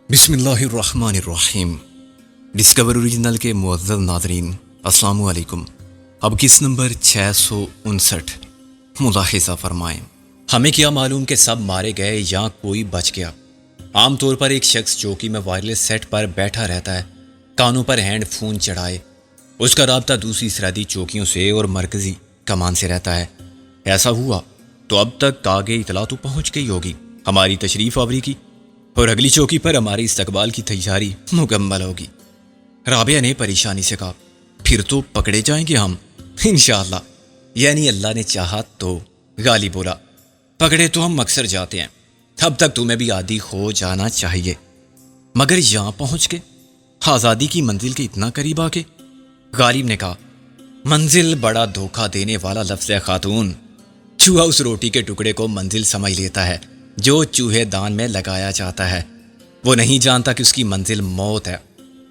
بسم اللہ الرحمن الرحیم۔ ڈسکور اوریجنل کے معزز ناظرین، السلام علیکم۔ اب کس نمبر 659 ملاحظہ فرمائیں۔ ہمیں کیا معلوم کہ سب مارے گئے یا کوئی بچ گیا۔ عام طور پر ایک شخص چوکی میں وائرلیس سیٹ پر بیٹھا رہتا ہے، کانوں پر ہینڈ فون چڑھائے۔ اس کا رابطہ دوسری سرحدی چوکیوں سے اور مرکزی کمان سے رہتا ہے۔ ایسا ہوا تو اب تک آگے اطلاع تو پہنچ گئی ہوگی ہماری تشریف آوری کی، اور اگلی چوکی پر ہمارے استقبال کی تیاری مکمل ہوگی۔ رابعہ نے پریشانی سے کہا، پھر تو پکڑے جائیں گے ہم انشاءاللہ، یعنی اللہ نے چاہا تو۔ غالب بولا، پکڑے تو ہم اکثر جاتے ہیں، اب تک تمہیں بھی عادی ہو جانا چاہیے، مگر یہاں پہنچ کے آزادی کی منزل کے اتنا قریب آ کے۔ غالب نے کہا، منزل بڑا دھوکہ دینے والا لفظ ہے خاتون۔ چوہا اس روٹی کے ٹکڑے کو منزل سمجھ لیتا ہے جو چوہے دان میں لگایا جاتا ہے، وہ نہیں جانتا کہ اس کی منزل موت ہے،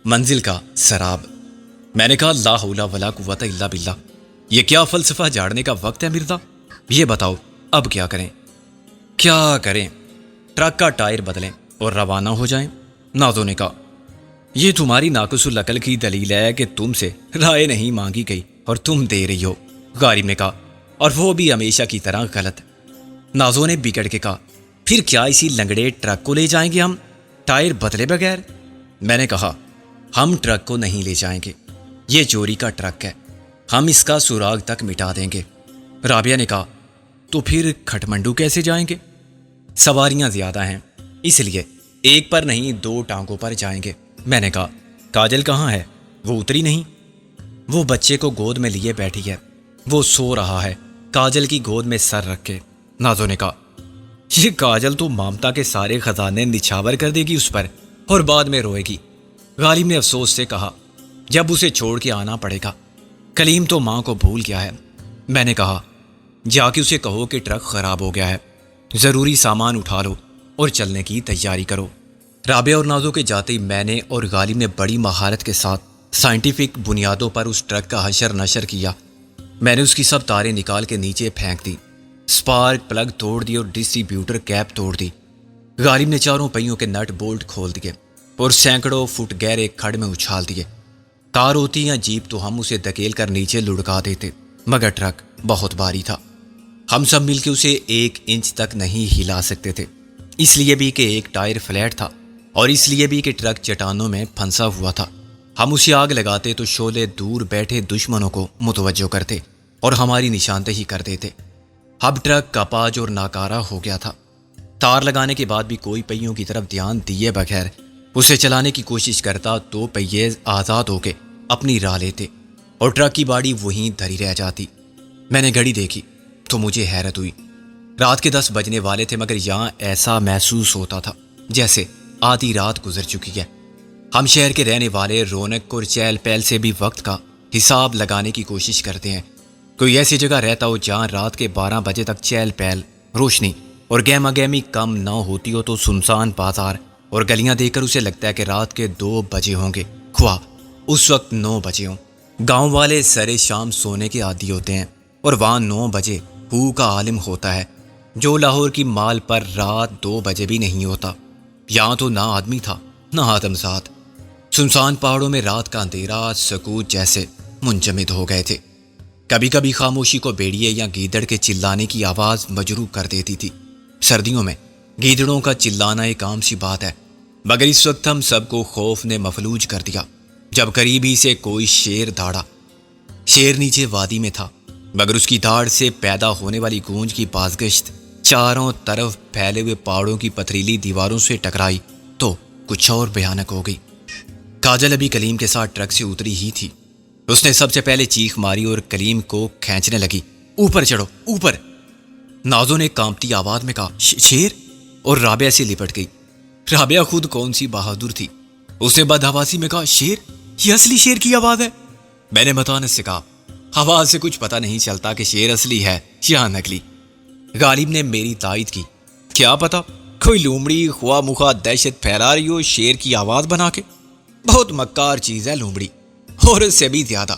منزل کا سراب۔ میں نے کہا، لا حول ولا قوت الا باللہ، یہ کیا فلسفہ جھاڑنے کا وقت ہے مرزا؟ یہ بتاؤ اب کیا کریں؟ کیا کریں؟ ٹرک کا ٹائر بدلیں اور روانہ ہو جائیں؟ نازو نے کہا، یہ تمہاری ناقص العقل کی دلیل ہے کہ تم سے رائے نہیں مانگی گئی اور تم دے رہی ہو۔ غالب نے کہا، اور وہ بھی ہمیشہ کی طرح غلط۔ نازو نے بگڑ کے کہا، پھر کیا اسی لنگڑے ٹرک کو لے جائیں گے ہم ٹائر بدلے بغیر؟ میں نے کہا، ہم ٹرک کو نہیں لے جائیں گے، یہ چوری کا ٹرک ہے، ہم اس کا سراغ تک مٹا دیں گے۔ رابعہ نے کہا، تو پھر کھٹمنڈو کیسے جائیں گے؟ سواریاں زیادہ ہیں، اس لیے ایک پر نہیں 2 ٹانگوں پر جائیں گے۔ میں نے کہا، کاجل کہاں ہے؟ وہ اتری نہیں؟ وہ بچے کو گود میں لیے بیٹھی ہے، وہ سو رہا ہے، کاجل کی گود میں سر رکھ کے۔ نازو نے کہا، یہ کاجل تو مامتا کے سارے خزانے نچھاور کر دے گی اس پر اور بعد میں روئے گی۔ غالب نے افسوس سے کہا، جب اسے چھوڑ کے آنا پڑے گا، کلیم تو ماں کو بھول گیا ہے۔ میں نے کہا، جا کے اسے کہو کہ ٹرک خراب ہو گیا ہے، ضروری سامان اٹھا لو اور چلنے کی تیاری کرو۔ رابعہ اور نازو کے جاتے ہی میں نے اور غالب نے بڑی مہارت کے ساتھ سائنٹیفک بنیادوں پر اس ٹرک کا حشر نشر کیا۔ میں نے اس کی سب تاریں نکال کے نیچے پھینک دی، سپارک پلگ توڑ دی اور ڈسٹریبیوٹر کیپ توڑ دی۔ غالب نے چاروں پہیوں کے نٹ بولٹ کھول دیے اور سینکڑوں فٹ گہرے کھڈ میں اچھال دیے۔ کار ہوتی یا جیپ تو ہم اسے دھکیل کر نیچے لڑکا دیتے، مگر ٹرک بہت بھاری تھا، ہم سب مل کے اسے 1 انچ تک نہیں ہلا سکتے تھے، اس لیے بھی کہ ایک ٹائر فلیٹ تھا اور اس لیے بھی کہ ٹرک چٹانوں میں پھنسا ہوا تھا۔ ہم اسے آگ لگاتے تو شعلے دور بیٹھے دشمنوں کو متوجہ کرتے اور ہماری نشاندہی کر دیتے۔ اب ٹرک کاپاج اور ناکارہ ہو گیا تھا، تار لگانے کے بعد بھی کوئی پہیوں کی طرف دھیان دیے بغیر اسے چلانے کی کوشش کرتا تو پہیے آزاد ہو کے اپنی راہ لیتے اور ٹرک کی باڑی وہیں دھری رہ جاتی۔ میں نے گھڑی دیکھی تو مجھے حیرت ہوئی، رات کے 10 بجنے والے تھے، مگر یہاں ایسا محسوس ہوتا تھا جیسے آدھی رات گزر چکی ہے۔ ہم شہر کے رہنے والے رونق اور چہل پہل سے بھی وقت کا حساب لگانے کی کوشش کرتے ہیں۔ کوئی ایسی جگہ رہتا ہو جہاں رات کے 12 بجے تک چہل پہل، روشنی اور گہما گہمی کم نہ ہوتی ہو، تو سنسان بازار اور گلیاں دیکھ کر اسے لگتا ہے کہ رات کے 2 بجے ہوں گے، خواہ اس وقت 9 بجے ہوں۔ گاؤں والے سرے شام سونے کے عادی ہوتے ہیں اور وہاں 9 بجے ہو کا عالم ہوتا ہے، جو لاہور کی مال پر رات 2 بجے بھی نہیں ہوتا۔ یہاں تو نہ آدمی تھا نہ آدمزاد، سنسان پہاڑوں میں رات کا اندھیرا سکوت جیسے منجمد ہو گئے تھے۔ کبھی کبھی خاموشی کو بیڑیے یا گیدڑ کے چلانے کی آواز مجروح کر دیتی تھی۔ سردیوں میں گیدڑوں کا چلانا ایک عام سی بات ہے، مگر اس وقت ہم سب کو خوف نے مفلوج کر دیا جب قریب ہی سے کوئی شیر داڑا۔ شیر نیچے وادی میں تھا، مگر اس کی داڑ سے پیدا ہونے والی گونج کی بازگشت چاروں طرف پھیلے ہوئے پہاڑوں کی پتھریلی دیواروں سے ٹکرائی تو کچھ اور بھیانک ہو گئی۔ کاجل ابھی کلیم کے ساتھ ٹرک سے اتری ہی تھی، اس نے سب سے پہلے چیخ ماری اور کلیم کو کھینچنے لگی، اوپر چڑھو اوپر۔ نازو نے کانپتی آواز میں کہا، شیر، اور رابعہ سے لپٹ گئی۔ رابعہ خود کون سی بہادر تھی، اس نے بدحواسی میں کہا، شیر؟ یہ اصلی شیر کی آواز ہے۔ میں نے متانت سے کہا، آواز سے کچھ پتہ نہیں چلتا کہ شیر اصلی ہے یا نکلی۔ غالب نے میری تائید کی، کیا پتا کوئی لومڑی خواہ مخواہ دہشت پھیلا رہی ہو شیر کی آواز بنا کے، بہت مکار چیز ہے لومڑی، اور اس سے بھی زیادہ۔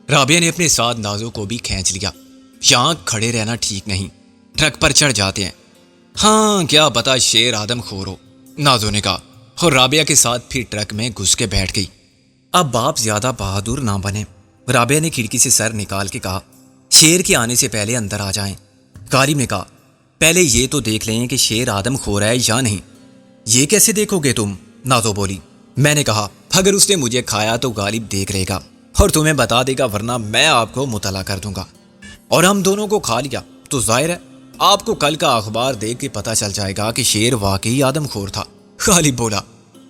رابعہ نے اپنے ساتھ نازو کو بھی کھینچ لیا، یہاں کھڑے رہنا ٹھیک نہیں، ٹرک پر چڑھ جاتے ہیں۔ ہاں کیا پتا شیر آدم خور ہو، نازو نے کہا۔ اور رابعہ کے ساتھ پھر ٹرک میں گھس کے بیٹھ گئی۔ اب باپ زیادہ بہادر نہ بنے، رابعہ نے کھڑکی سے سر نکال کے کہا، شیر کے آنے سے پہلے اندر آ جائیں۔ غالب نے کہا، پہلے یہ تو دیکھ لیں کہ شیر آدم خور ہے یا نہیں۔ یہ کیسے دیکھو گے تم؟ نازو بولی۔ میں نے کہا، اگر اس نے مجھے کھایا تو غالب دیکھ رہے گا اور تمہیں بتا دے گا، ورنہ میں آپ کو مطلع کر دوں گا، اور ہم دونوں کو کھا لیا تو ظاہر ہے آپ کو کل کا اخبار دیکھ کے پتہ چل جائے گا کہ شیر واقعی آدم خور تھا۔ غالب بولا،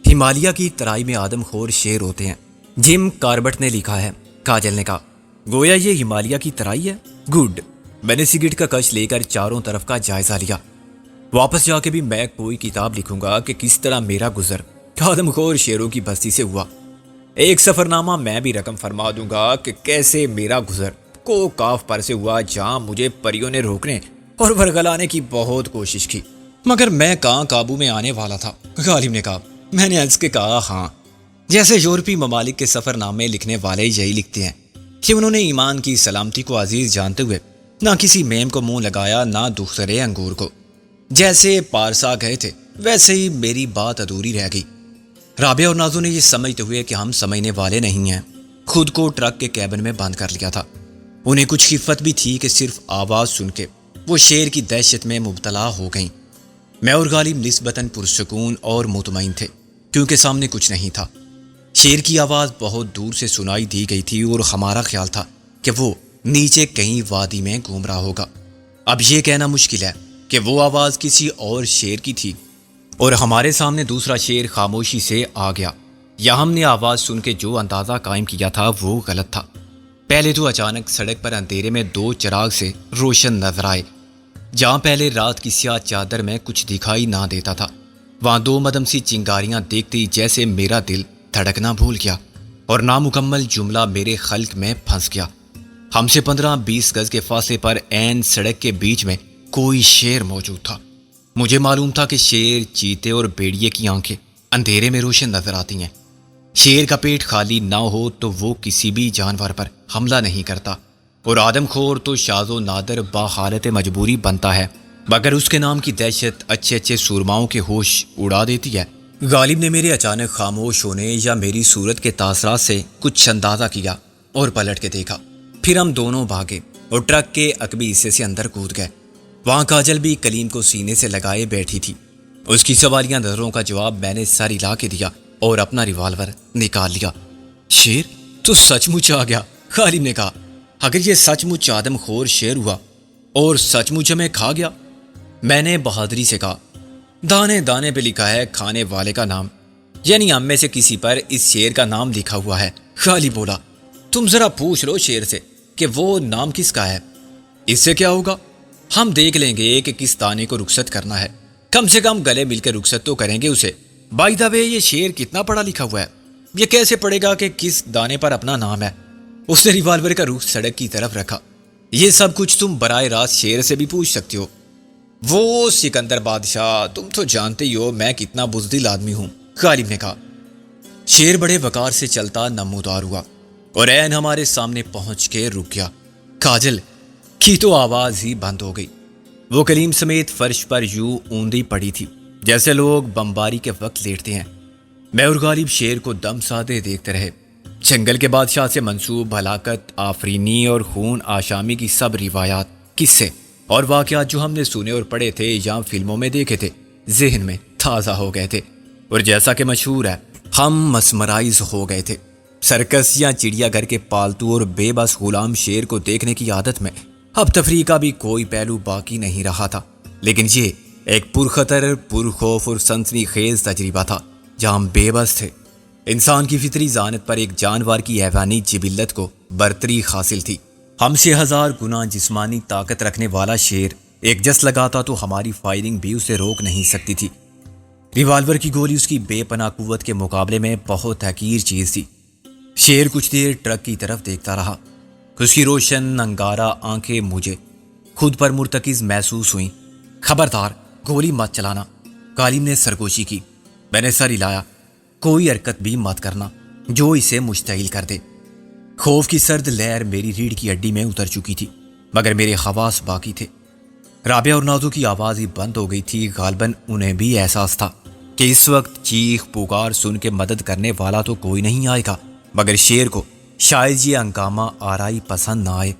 ہمالیہ کی ترائی میں آدم خور شیر ہوتے ہیں، جم کاربٹ نے لکھا ہے۔ کاجل نے کہا، گویا یہ ہمالیہ کی ترائی ہے؟ گڈ۔ میں نے سگریٹ کا کش لے کر چاروں طرف کا جائزہ لیا۔ واپس جا کے بھی میں کوئی کتاب لکھوں گا کہ کس طرح میرا گزر آدم خور شیروں کی بستی سے ہوا۔ ایک سفر نامہ میں بھی رقم فرما دوں گا کہ کیسے میرا گزر کو کاف پر سے ہوا، جہاں مجھے پریوں نے روکنے اور ورگلانے کی بہت کوشش کی، مگر میں کہاں قابو میں آنے والا تھا۔ غالب نے کہا، میں نے ہنس کے کہا، ہاں، جیسے یورپی ممالک کے سفر نامے لکھنے والے یہی لکھتے ہیں کہ انہوں نے ایمان کی سلامتی کو عزیز جانتے ہوئے نہ کسی میم کو منہ لگایا، نہ دخترے انگور کو۔ جیسے پارسا گئے تھے ویسے ہی میری بات ادھوری رہ گئی۔ رابعہ اور نازو نے یہ سمجھتے ہوئے کہ ہم سمجھنے والے نہیں ہیں، خود کو ٹرک کے کیبن میں بند کر لیا تھا۔ انہیں کچھ خفت بھی تھی کہ صرف آواز سن کے وہ شیر کی دہشت میں مبتلا ہو گئیں۔ میں اور غالب نسبتاً پرسکون اور مطمئن تھے، کیونکہ سامنے کچھ نہیں تھا۔ شیر کی آواز بہت دور سے سنائی دی گئی تھی اور ہمارا خیال تھا کہ وہ نیچے کہیں وادی میں گھوم رہا ہوگا۔ اب یہ کہنا مشکل ہے کہ وہ آواز کسی اور شیر کی تھی اور ہمارے سامنے دوسرا شیر خاموشی سے آ گیا، یا ہم نے آواز سن کے جو اندازہ قائم کیا تھا وہ غلط تھا۔ پہلے تو اچانک سڑک پر اندھیرے میں دو چراغ سے روشن نظر آئے۔ جہاں پہلے رات کی سیاہ چادر میں کچھ دکھائی نہ دیتا تھا، وہاں دو مدم سی چنگاریاں دیکھتی جیسے میرا دل دھڑکنا بھول گیا اور نامکمل جملہ میرے خلق میں پھنس گیا۔ ہم سے 15-20 گز کے فاصلے پر عین سڑک کے بیچ میں کوئی شیر موجود تھا۔ مجھے معلوم تھا کہ شیر، چیتے اور بھیڑیے کی آنکھیں اندھیرے میں روشن نظر آتی ہیں۔ شیر کا پیٹ خالی نہ ہو تو وہ کسی بھی جانور پر حملہ نہیں کرتا، اور آدم خور تو شاذ و نادر باحالت مجبوری بنتا ہے، مگر اس کے نام کی دہشت اچھے اچھے سورماؤں کے ہوش اڑا دیتی ہے۔ غالب نے میرے اچانک خاموش ہونے یا میری صورت کے تاثرات سے کچھ اندازہ کیا اور پلٹ کے دیکھا۔ پھر ہم دونوں بھاگے اور ٹرک کے عقبی حصے سے اندر کود گئے۔ وہاں کاجل بھی کلیم کو سینے سے لگائے بیٹھی تھی۔ اس کی سوالیاں نظروں کا جواب میں نے سر ہلا کے دیا اور اپنا ریوالور نکال لیا۔ شیر تو سچ مچ آ گیا، غالب نے کہا۔ اگر یہ سچ مچ آدم خور شیر ہوا اور سچ مچ ہمیں کھا گیا، میں نے بہادری سے کہا، دانے دانے پہ لکھا ہے کھانے والے کا نام، یعنی ہم میں سے کسی پر اس شیر کا نام لکھا ہوا ہے۔ غالب بولا، تم ذرا پوچھ لو شیر سے کہ وہ نام کس کا ہے۔ اس سے کیا ہوگا، ہم دیکھ لیں گے کہ کس دانے کو رخصت کرنا ہے، کم سے کم گلے مل کے رخصت تو کریں گے اسے۔ بائی دا وے، یہ شیر کتنا پڑھا لکھا ہوا ہے، یہ کیسے پڑھے گا کہ کس دانے پر اپنا نام ہے؟ اس نے ریوالور کا رخ سڑک کی طرف رکھا۔ یہ سب کچھ تم براہ راست شیر سے بھی پوچھ سکتے ہو۔ وہ سکندر بادشاہ، تم تو جانتے ہی ہو میں کتنا بزدل آدمی ہوں، غالب نے کہا۔ شیر بڑے وقار سے چلتا نمودار ہوا اور عین ہمارے سامنے پہنچ کے رک گیا۔ کاجل کی تو آواز ہی بند ہو گئی۔ وہ کلیم سمیت فرش پر یوں اوندی پڑی تھی جیسے لوگ بمباری کے وقت لیٹتے ہیں۔ میں اور غالب شیر کو دم سادے دیکھتے رہے۔ جنگل کے بادشاہ سے منسوب ہلاکت آفرینی اور خون آشامی کی سب روایات، قصے اور واقعات جو ہم نے سنے اور پڑھے تھے یا فلموں میں دیکھے تھے، ذہن میں تازہ ہو گئے تھے، اور جیسا کہ مشہور ہے، ہم مسمرائز ہو گئے تھے۔ سرکس یا چڑیا گھر کے پالتو اور بے بس غلام شیر کو دیکھنے کی عادت میں اب تفریح کا بھی کوئی پہلو باقی نہیں رہا تھا، لیکن یہ ایک پرخطر، پرخوف اور سنسنی خیز تجربہ تھا جہاں ہم بے بس تھے۔ انسان کی فطری ذہانت پر ایک جانور کی حیوانی جبلت کو برتری حاصل تھی۔ ہم سے 1000 گنا جسمانی طاقت رکھنے والا شیر ایک جس لگاتا تو ہماری فائرنگ بھی اسے روک نہیں سکتی تھی۔ ریوالور کی گولی اس کی بے پناہ قوت کے مقابلے میں بہت حقیر چیز تھی۔ شیر کچھ دیر ٹرک کی طرف دیکھتا رہا۔ اس کی روشن انگارہ آنکھیں مجھے خود پر مرتکز محسوس ہوئیں۔ خبردار، گولی مت چلانا، غالب نے سرگوشی کی۔ میں نے سر ہلایا، کوئی حرکت بھی مت کرنا جو اسے مشتعل کر دے۔ خوف کی سرد لہر میری ریڑھ کی ہڈی میں اتر چکی تھی، مگر میرے حواس باقی تھے۔ رابعہ اور نازو کی آواز ہی بند ہو گئی تھی۔ غالباً انہیں بھی احساس تھا کہ اس وقت چیخ پکار سن کے مدد کرنے والا تو کوئی نہیں آئے گا، مگر شیر کو شاید یہ ہنگامہ آرائی پسند نہ آئے۔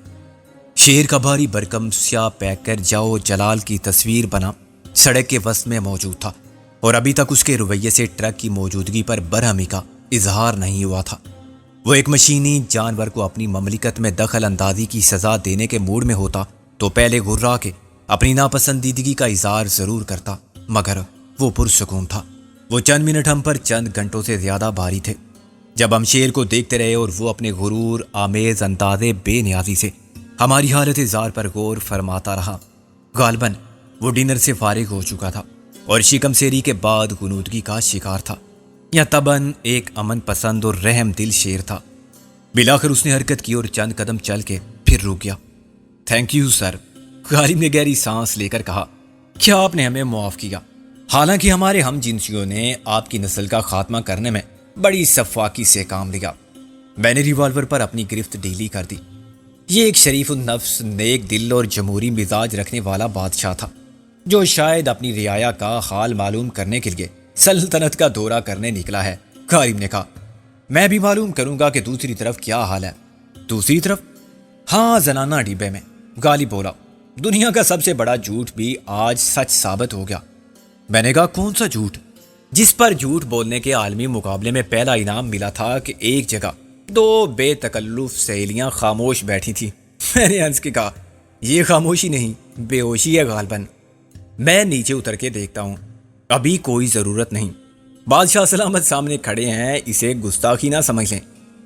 شیر کا بھاری بھرکم سیاہ پیکر جاؤ جلال کی تصویر بنا سڑک کے وسط میں موجود تھا، اور ابھی تک اس کے رویے سے ٹرک کی موجودگی پر برہمی کا اظہار نہیں ہوا تھا۔ وہ ایک مشینی جانور کو اپنی مملکت میں دخل اندازی کی سزا دینے کے موڈ میں ہوتا تو پہلے گھرا کے اپنی ناپسندیدگی کا اظہار ضرور کرتا، مگر وہ پرسکون تھا۔ وہ چند منٹ ہم پر چند گھنٹوں سے زیادہ بھاری تھے۔ جب ہم شیر کو دیکھتے رہے اور وہ اپنے غرور آمیز اندازے بے نیازی سے ہماری حالت زار پر غور فرماتا رہا۔ غالباً وہ ڈنر سے فارغ ہو چکا تھا اور شکم سیری کے بعد غنودگی کا شکار تھا، یا طبعاً ایک امن پسند اور رحم دل شیر تھا۔ بلاخر اس نے حرکت کی اور چند قدم چل کے پھر رک گیا۔ تھینک یو سر، غالب نے گہری سانس لے کر کہا، کیا آپ نے ہمیں معاف کیا؟ حالانکہ ہمارے ہم جنسیوں نے آپ کی نسل کا خاتمہ کرنے میں بڑی صفاقی سے کام لیا۔ میں نے ریوالور پر اپنی گرفت ڈھیلی کر دی۔ یہ ایک شریف النفس، نیک دل اور جمہوری مزاج رکھنے والا بادشاہ تھا، جو شاید اپنی رعایا کا حال معلوم کرنے کے لیے سلطنت کا دورہ کرنے نکلا ہے۔ غالب نے کہا، میں بھی معلوم کروں گا کہ دوسری طرف کیا حال ہے۔ دوسری طرف؟ ہاں، زنانہ ڈبے میں، غالب بولا۔ دنیا کا سب سے بڑا جھوٹ بھی آج سچ ثابت ہو گیا۔ میں نے کہا، کون سا جھوٹ؟ جس پر جھوٹ بولنے کے عالمی مقابلے میں پہلا انعام ملا تھا کہ ایک جگہ دو بے تکلف سہیلیاں خاموش بیٹھی تھیں۔ میں نے ہنس کے کہا، یہ خاموشی نہیں، بے ہوشی ہے غالباً۔ میں نیچے اتر کے دیکھتا ہوں، ابھی کوئی ضرورت نہیں۔ بادشاہ سلامت سامنے کھڑے ہیں، اسے گستاخی نہ سمجھ لیں۔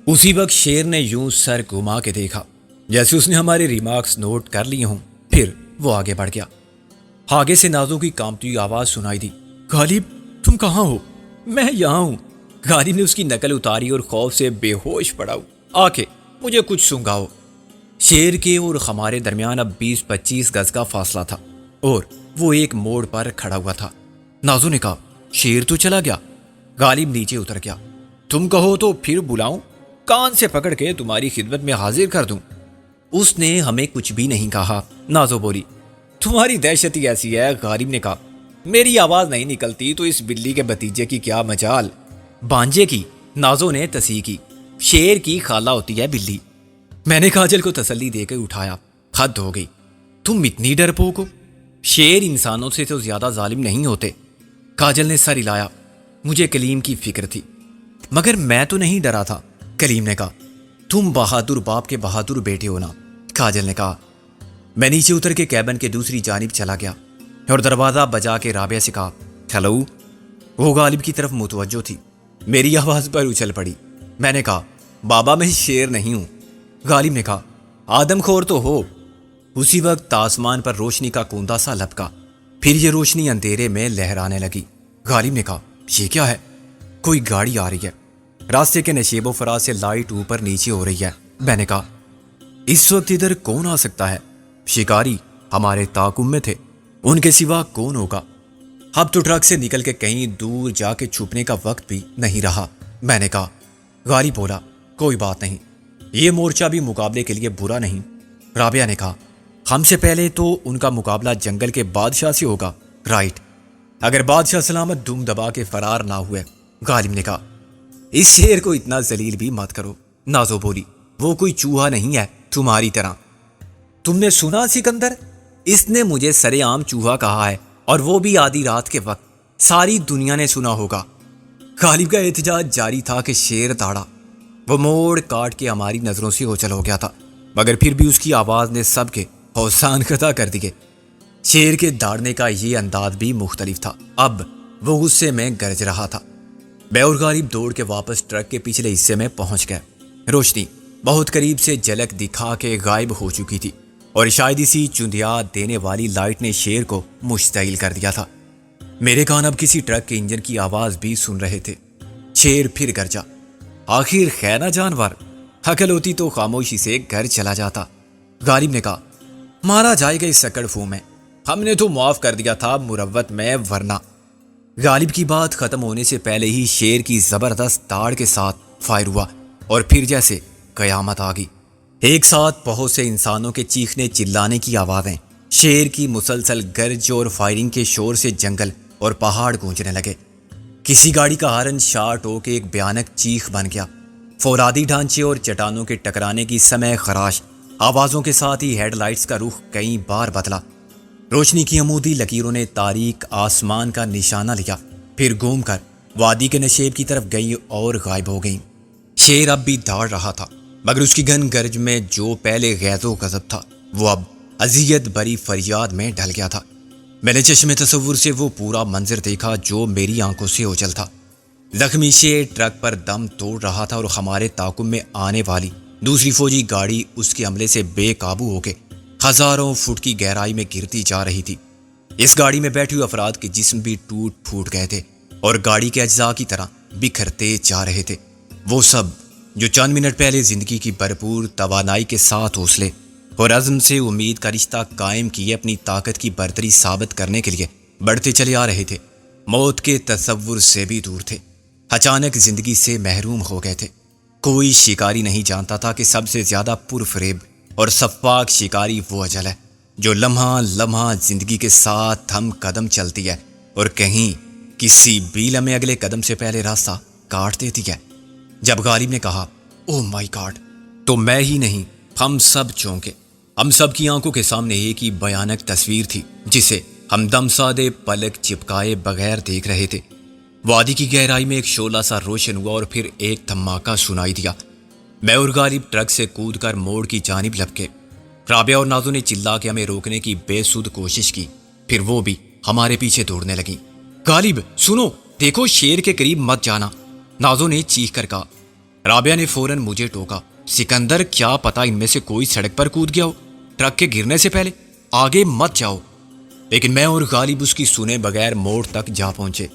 اسی وقت شیر نے یوں سر گھما کے دیکھا جیسے اس نے ہمارے ریمارکس نوٹ کر لیے ہوں، پھر وہ آگے بڑھ گیا۔ آگے سے نازوں کی کانپتی آواز سنائی دی، غالب تم کہاں ہو؟ میں یہاں ہوں۔ غالب نے اس کی نقل اتاری اور خوف سے بے ہوش پڑا ہوں۔ آ کے مجھے کچھ سنگاؤ۔ شیر کے اور ہمارے درمیان اب 20-25 گز کا فاصلہ تھا اور وہ ایک موڑ پر کھڑا ہوا تھا۔ نازو نے کہا، شیر تو چلا گیا۔ غالب نیچے اتر گیا۔ تم کہو تو پھر بلاؤں؟ کان سے پکڑ کے تمہاری خدمت میں حاضر کر دوں؟ اس نے ہمیں کچھ بھی نہیں کہا۔ نازو بولی، تمہاری دہشت ہی ایسی ہے۔ غالب نے کہا، میری آواز نہیں نکلتی تو اس بلی کے بھتیجے کی کیا مجال؟ بانجے کی، نازو نے تصحیح کی۔ شیر کی خالہ ہوتی ہے بلی۔ میں نے کاجل کو تسلی دے کے اٹھایا۔ حد ہو گئی، تم اتنی ڈرپوک ہو؟ شیر انسانوں سے تو زیادہ ظالم نہیں ہوتے۔ کاجل نے سر ہلایا۔ مجھے کلیم کی فکر تھی، مگر میں تو نہیں ڈرا تھا۔ کلیم نے کہا، تم بہادر باپ کے بہادر بیٹے ہو نا۔ کاجل نے کہا۔ میں نیچے اتر کے کیبن کے دوسری جانب چلا گیا اور دروازہ بجا کے رابعہ سے کہا، ہیلو۔ وہ غالب کی طرف متوجہ تھی۔ میری آواز پر اچھل پڑی۔ میں نے کہا، بابا میں شیر نہیں ہوں۔ غالب نے کہا، آدم خور تو ہو۔ اسی وقت آسمان پر روشنی کا کوندا سا لپکا، پھر یہ روشنی اندھیرے میں لہرانے لگی۔ غالب نے کہا، یہ کیا ہے؟ کوئی گاڑی آ رہی ہے۔ راستے کے نشیب و فراز سے لائٹ اوپر نیچے ہو رہی ہے۔ میں نے کہا، اس وقت ادھر کون آ سکتا ہے؟ شکاری ہمارے تعاقب میں تھے، ان کے سوا کون ہوگا؟ اب تو ٹرک سے نکل کے کہیں دور جا کے چھپنے کا وقت بھی نہیں رہا۔ میں نے کہا، غالب بولا، کوئی بات نہیں، یہ مورچہ بھی مقابلے کے لیے برا نہیں۔ رابعہ نے کہا، ہم سے پہلے تو ان کا مقابلہ جنگل کے بادشاہ سے ہوگا، رائٹ؟ اگر بادشاہ سلامت دم دبا کے فرار نہ ہوئے۔ غالب نے کہا، اس شیر کو اتنا ذلیل بھی مت کرو۔ نازو بولی، وہ کوئی چوہا نہیں ہے تمہاری طرح۔ تم نے سنا سکندر؟ اس نے مجھے سرے عام چوہا کہا ہے، اور وہ بھی آدھی رات کے وقت۔ ساری دنیا نے سنا ہوگا۔ غالب کا احتجاج جاری تھا کہ شیر داڑا۔ وہ موڑ کاٹ کے ہماری نظروں سے اوجھل ہو گیا تھا، مگر پھر بھی اس کی آواز نے سب کے حوصان قطع کر دیے۔ شیر کے داڑنے کا یہ انداز بھی مختلف تھا۔ اب وہ غصے میں گرج رہا تھا۔ میں اور غالب دوڑ کے واپس ٹرک کے پچھلے حصے میں پہنچ گئے۔ روشنی بہت قریب سے جھلک دکھا کے غائب ہو چکی تھی، اور شاید اسی چندیات دینے والی لائٹ نے شیر کو مشتعل کر دیا تھا۔ میرے کان اب کسی ٹرک کے انجن کی آواز بھی سن رہے تھے۔ شیر پھر گرجا۔ آخر خیر نہ جانور، عقل ہوتی تو خاموشی سے گھر چلا جاتا۔ غالب نے کہا، مارا جائے گا اس سکڑ فو میں، ہم نے تو معاف کر دیا تھا مروت میں، ورنہ۔ غالب کی بات ختم ہونے سے پہلے ہی شیر کی زبردست داڑ کے ساتھ فائر ہوا، اور پھر جیسے قیامت آ گئی۔ ایک ساتھ بہت سے انسانوں کے چیخنے چلانے کی آوازیں، شیر کی مسلسل گرج اور فائرنگ کے شور سے جنگل اور پہاڑ گونجنے لگے۔ کسی گاڑی کا ہارن شارٹ ہو کے ایک بھیانک چیخ بن گیا۔ فولادی ڈھانچے اور چٹانوں کے ٹکرانے کی سمے خراش آوازوں کے ساتھ ہی ہیڈ لائٹس کا رخ کئی بار بدلا۔ روشنی کی عمودی لکیروں نے تاریک آسمان کا نشانہ لیا، پھر گھوم کر وادی کے نشیب کی طرف گئی اور غائب ہو گئیں۔ شیر اب بھی دوڑ رہا تھا، مگر اس کی گن گرج میں جو پہلے غیظ و غضب تھا وہ اب اذیت بری فریاد میں ڈھل گیا تھا۔ میں نے چشم تصور سے وہ پورا منظر دیکھا جو میری آنکھوں سے اوجھل تھا۔ زخمی شیر ٹرک پر دم توڑ رہا تھا اور ہمارے تعاقب میں آنے والی دوسری فوجی گاڑی اس کے حملے سے بے قابو ہو کے ہزاروں فٹ کی گہرائی میں گرتی جا رہی تھی۔ اس گاڑی میں بیٹھے ہوئے افراد کے جسم بھی ٹوٹ پھوٹ گئے تھے اور گاڑی کے اجزاء کی طرح بکھرتے جا رہے تھے۔ وہ سب جو چند منٹ پہلے زندگی کی بھرپور توانائی کے ساتھ حوصلے اور عزم سے امید کا رشتہ قائم کیے اپنی طاقت کی برتری ثابت کرنے کے لیے بڑھتے چلے آ رہے تھے، موت کے تصور سے بھی دور تھے، اچانک زندگی سے محروم ہو گئے تھے۔ کوئی شکاری نہیں جانتا تھا کہ سب سے زیادہ پرفریب اور سفاک شکاری وہ اجل ہے جو لمحہ لمحہ زندگی کے ساتھ ہم قدم چلتی ہے اور کہیں کسی بھی لمحے اگلے قدم سے پہلے راستہ کاٹ دیتی ہے۔ جب غالب نے کہا او مائی گاڈ، تو میں ہی نہیں ہم سب چونکے۔ ہم سب کی آنکھوں کے سامنے ایک ہی بھیانک تصویر تھی جسے ہم دم سادے پلک چپکائے بغیر دیکھ رہے تھے۔ وادی کی گہرائی میں ایک شعلہ سا روشن ہوا اور پھر ایک دھماکہ سنائی دیا۔ میں اور غالب ٹرک سے کود کر موڑ کی جانب لپکے۔ رابعہ اور نازو نے چلا کے ہمیں روکنے کی بے سود کوشش کی، پھر وہ بھی ہمارے پیچھے دوڑنے لگیں۔ غالب سنو، دیکھو شیر کے قریب مت جانا، نازو نے چیخ کر کہا۔ رابعہ نے فوراً مجھے ٹوکا، سکندر کیا پتا ان میں سے کوئی سڑک پر کود گیا ہو، ٹرک کے گرنے سے پہلے آگے مت جاؤ۔ لیکن میں اور غالب اس کی سنے بغیر موڑ تک جا پہنچے۔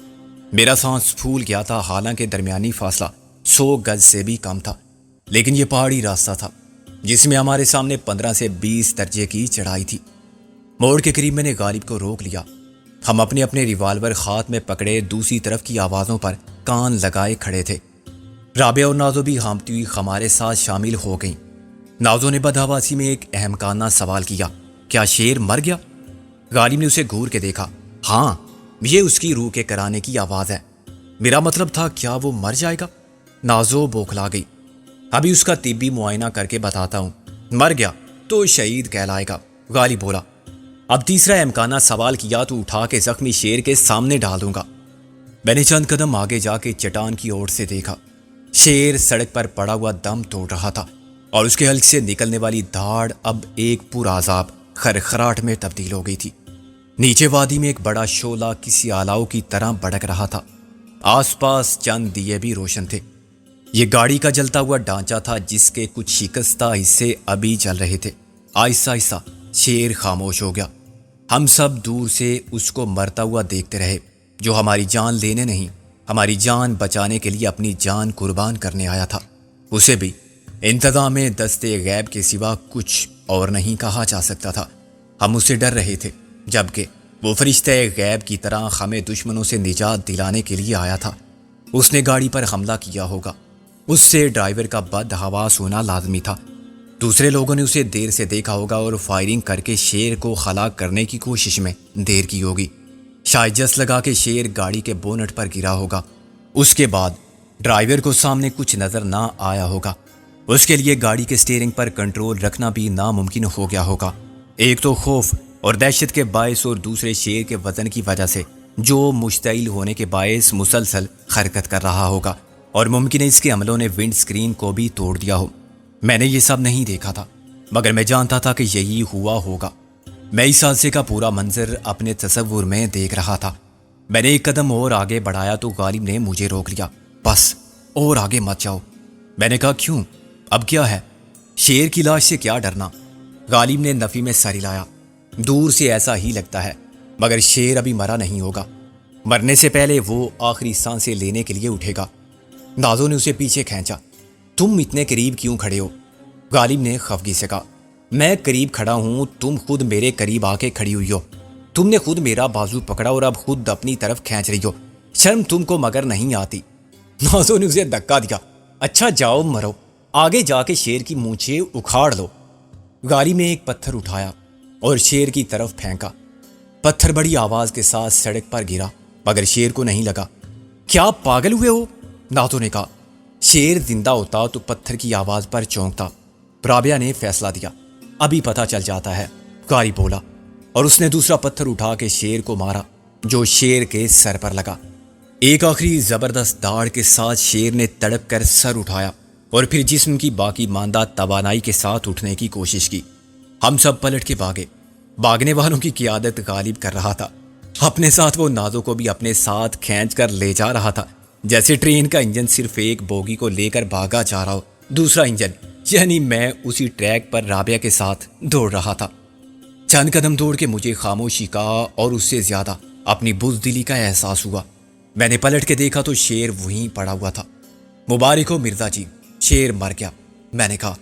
میرا سانس پھول گیا تھا، حالانکہ درمیانی فاصلہ 100 گز سے بھی کم تھا، لیکن یہ پہاڑی راستہ تھا جس میں ہمارے سامنے 15 سے 20 درجے کی چڑھائی تھی۔ موڑ کے قریب میں نے غالب کو روک لیا۔ ہم اپنے اپنے ریوالور ہاتھ میں پکڑے دوسری طرف کی آوازوں پر کان لگائے کھڑے تھے۔ رابعہ اور نازو بھی ہانپتی ہوئی ہمارے ساتھ شامل ہو گئیں۔ نازو نے بدحواسی میں ایک اہمکانہ سوال کیا، کیا شیر مر گیا؟ غالب نے اسے گھور کے دیکھا۔ ہاں، یہ اس کی روح کے کرانے کی آواز ہے۔ میرا مطلب تھا کیا وہ مر جائے گا؟ نازو بوکھلا گئی۔ ابھی اس کا طبی معائنہ کر کے بتاتا ہوں، مر گیا تو شہید کہلائے گا، غالب بولا۔ اب تیسرا امکانہ سوال کیا تو اٹھا کے زخمی شیر کے سامنے ڈال دوں گا۔ میں نے چند قدم آگے جا کے چٹان کی اوٹ سے دیکھا۔ شیر سڑک پر پڑا ہوا دم توڑ رہا تھا اور اس کے حلق سے نکلنے والی دھاڑ اب ایک پرعذاب خرخراہٹ میں تبدیل ہو گئی تھی۔ نیچے وادی میں ایک بڑا شعلہ کسی آلاؤ کی طرح بھڑک رہا تھا۔ آس پاس چند دیے بھی روشن تھے۔ یہ گاڑی کا جلتا ہوا ڈھانچہ تھا جس کے کچھ شکستہ حصے ابھی چل رہے تھے۔ آہستہ آہستہ شیر خاموش ہو گیا۔ ہم سب دور سے اس کو مرتا ہوا دیکھتے رہے، جو ہماری جان لینے نہیں، ہماری جان بچانے کے لیے اپنی جان قربان کرنے آیا تھا۔ اسے بھی انتظام دستے غیب کے سوا کچھ اور نہیں کہا جا سکتا تھا۔ ہم اسے ڈر رہے تھے، جبکہ وہ فرشتہ غیب کی طرح ہمیں دشمنوں سے نجات دلانے کے لیے آیا تھا۔ اس نے گاڑی پر حملہ کیا ہوگا، اس سے ڈرائیور کا بد حواس ہونا لازمی تھا۔ دوسرے لوگوں نے اسے دیر سے دیکھا ہوگا اور فائرنگ کر کے شیر کو ہلاک کرنے کی کوشش میں دیر کی ہوگی۔ شاید جس لگا کہ شیر گاڑی کے بونٹ پر گرا ہوگا۔ اس کے بعد ڈرائیور کو سامنے کچھ نظر نہ آیا ہوگا۔ اس کے لیے گاڑی کے سٹیئرنگ پر کنٹرول رکھنا بھی ناممکن ہو گیا ہوگا۔ ایک تو خوف اور دہشت کے باعث اور دوسرے شیر کے وزن کی وجہ سے جو مشتعل ہونے کے باعث مسلسل حرکت کر رہا ہوگا، اور ممکن ہے اس کے عملوں نے ونڈ سکرین کو بھی توڑ دیا ہو۔ میں نے یہ سب نہیں دیکھا تھا، مگر میں جانتا تھا کہ یہی ہوا ہوگا۔ میں اس حادثے کا پورا منظر اپنے تصور میں دیکھ رہا تھا۔ میں نے ایک قدم اور آگے بڑھایا تو غالب نے مجھے روک لیا۔ بس اور آگے مت جاؤ۔ میں نے کہا کیوں؟ اب کیا ہے؟ شیر کی لاش سے کیا ڈرنا؟ غالب نے نفی میں سر ہلایا۔ دور سے ایسا ہی لگتا ہے، مگر شیر ابھی مرا نہیں ہوگا۔ مرنے سے پہلے وہ آخری سانسیں لینے کے لیے اٹھے گا۔ نازو نے اسے پیچھے کھینچا۔ تم اتنے قریب کیوں کھڑے ہو؟ غالب نے خفگی سے کہا۔ میں قریب کھڑا ہوں، تم خود میرے قریب آ کے کھڑی ہوئی ہو۔ تم نے خود میرا بازو پکڑا اور اب خود اپنی طرف کھینچ رہی ہو۔ شرم تم کو مگر نہیں آتی؟ نازو نے اسے دھکا دیا۔ اچھا جاؤ مرو، آگے جا کے شیر کی مونچھیں اکھاڑ لو۔ غالب نے ایک پتھر اٹھایا اور شیر کی طرف پھینکا۔ پتھر بڑی آواز کے ساتھ سڑک پر گرا، مگر شیر کو نہیں لگا۔ کیا پاگل ہوئے ہو؟ نازو نے کہا۔ شیر زندہ ہوتا تو پتھر کی آواز پر چونکتا۔ رابعہ نے فیصلہ دیا، ابھی پتہ چل جاتا ہے، غالب بولا، اور اس نے دوسرا پتھر اٹھا کے شیر کو مارا جو شیر کے سر پر لگا۔ ایک آخری زبردست داڑ کے ساتھ شیر نے تڑپ کر سر اٹھایا اور پھر جسم کی باقی ماندہ توانائی کے ساتھ اٹھنے کی کوشش کی۔ ہم سب پلٹ کے بھاگے۔ بھاگنے والوں کی قیادت غالب کر رہا تھا۔ اپنے ساتھ وہ نازو کو بھی اپنے ساتھ کھینچ کر لے جا رہا تھا، جیسے ٹرین کا انجن صرف ایک بوگی کو لے کر بھاگا جا رہا ہو۔ دوسرا انجن یعنی میں اسی ٹریک پر رابعہ کے ساتھ دوڑ رہا تھا۔ چند قدم دوڑ کے مجھے خاموشی کا اور اس سے زیادہ اپنی بزدلی کا احساس ہوا۔ میں نے پلٹ کے دیکھا تو شیر وہیں پڑا ہوا تھا۔ مبارک ہو مرزا جی، شیر مر گیا، میں نے کہا۔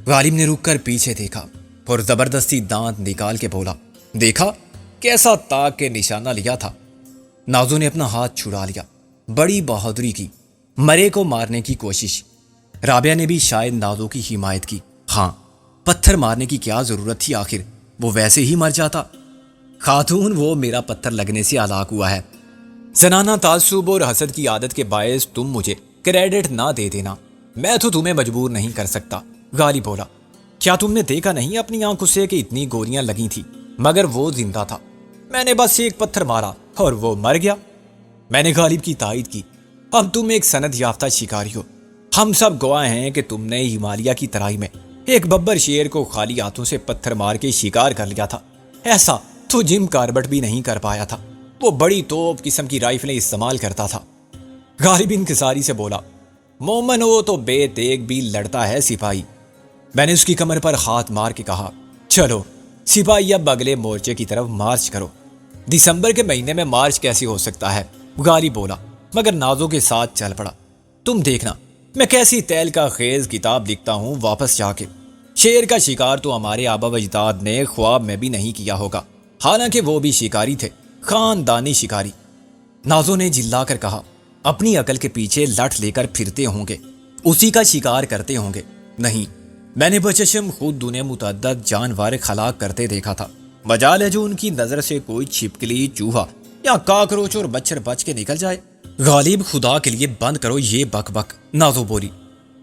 غالب نے رک کر پیچھے دیکھا اور زبردستی دانت نکال کے بولا، دیکھا کیسا تاک کے نشانہ لیا تھا؟ نازو نے اپنا ہاتھ چھڑا لیا، بڑی بہادری کی، مرے کو مارنے کی کوشش۔ رابعہ نے بھی شاید نازو کی حمایت کی۔ ہاں، پتھر مارنے کی کیا ضرورت تھی، آخر وہ ویسے ہی مر جاتا۔ خاتون، وہ میرا پتھر لگنے سے ہلاک ہوا ہے۔ زنانہ تعصب اور حسد کی عادت کے باعث تم مجھے کریڈٹ نہ دے دینا، میں تو تمہیں مجبور نہیں کر سکتا، غالب بولا۔ کیا تم نے دیکھا نہیں اپنی آنکھوں سے کہ اتنی گولیاں لگی تھی مگر وہ زندہ تھا؟ میں نے بس ایک پتھر مارا اور وہ مر گیا۔ میں نے غالب کی تائید کی۔ اب تم ایک سند یافتہ شکاری ہو، ہم سب گواہ ہیں کہ تم نے ہمالیہ کی ترائی میں ایک ببر شیر کو خالی ہاتھوں سے پتھر مار کے شکار کر لیا تھا۔ ایسا تو جم کاربٹ بھی نہیں کر پایا تھا، وہ بڑی توپ قسم کی رائفلیں استعمال کرتا تھا۔ غالب انکساری سے بولا، مومن ہو تو بے دیگ بھی لڑتا ہے سپاہی۔ میں نے اس کی کمر پر ہاتھ مار کے کہا، چلو سپاہی اب اگلے مورچے کی طرف مارچ کرو۔ دسمبر کے مہینے میں مارچ کیسی ہو سکتا ہے؟ غالب بولا، مگر نازو کے ساتھ چل پڑا۔ تم دیکھنا میں کیسی تیل کا خیز کتاب لکھتا ہوں واپس جا کے۔ شیر کا شکار تو ہمارے آبا و اجداد نے خواب میں بھی نہیں کیا ہوگا، حالانکہ وہ بھی شکاری تھے، خاندانی شکاری۔ نازو نے جلا کر کہا، اپنی عقل کے پیچھے لٹھ لے کر پھرتے ہوں گے، اسی کا شکار کرتے ہوں گے۔ نہیں، میں نے بچشم خود انہیں متعدد جانور ہلاک کرتے دیکھا تھا، مجال ہے جو ان کی نظر سے کوئی چھپکلی، چوہا یا کاکروچ اور مچھر بچ کے نکل جائے۔ غالب، خدا کے لیے بند کرو یہ بک بک، نازو بولی۔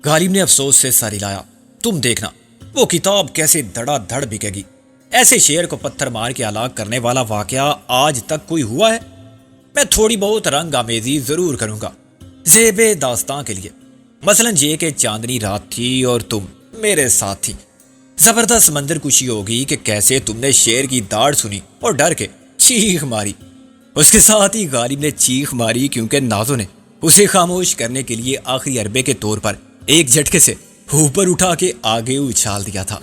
غالب نے افسوس سے سر ہلایا۔ تم دیکھنا وہ کتاب کیسے دھڑا دھڑ بکے گی۔ ایسے شیر کو پتھر مار کے ہلاک کرنے والا واقعہ آج تک کوئی ہوا ہے؟ میں تھوڑی بہت رنگ آمیزی ضرور کروں گا زیب داستان کے لیے، مثلا یہ کہ چاندنی رات تھی اور تم میرے ساتھ تھی۔ زبردست منظر کشی ہوگی کہ کیسے تم نے شیر کی داڑھ سنی اور ڈر کے چیخ ماری۔ اس کے ساتھ ہی غالب نے چیخ ماری کیونکہ نازو نے اسے خاموش کرنے کے لیے آخری اربے کے طور پر ایک جھٹکے سے اوپر اٹھا کے آگے اچھال دیا تھا۔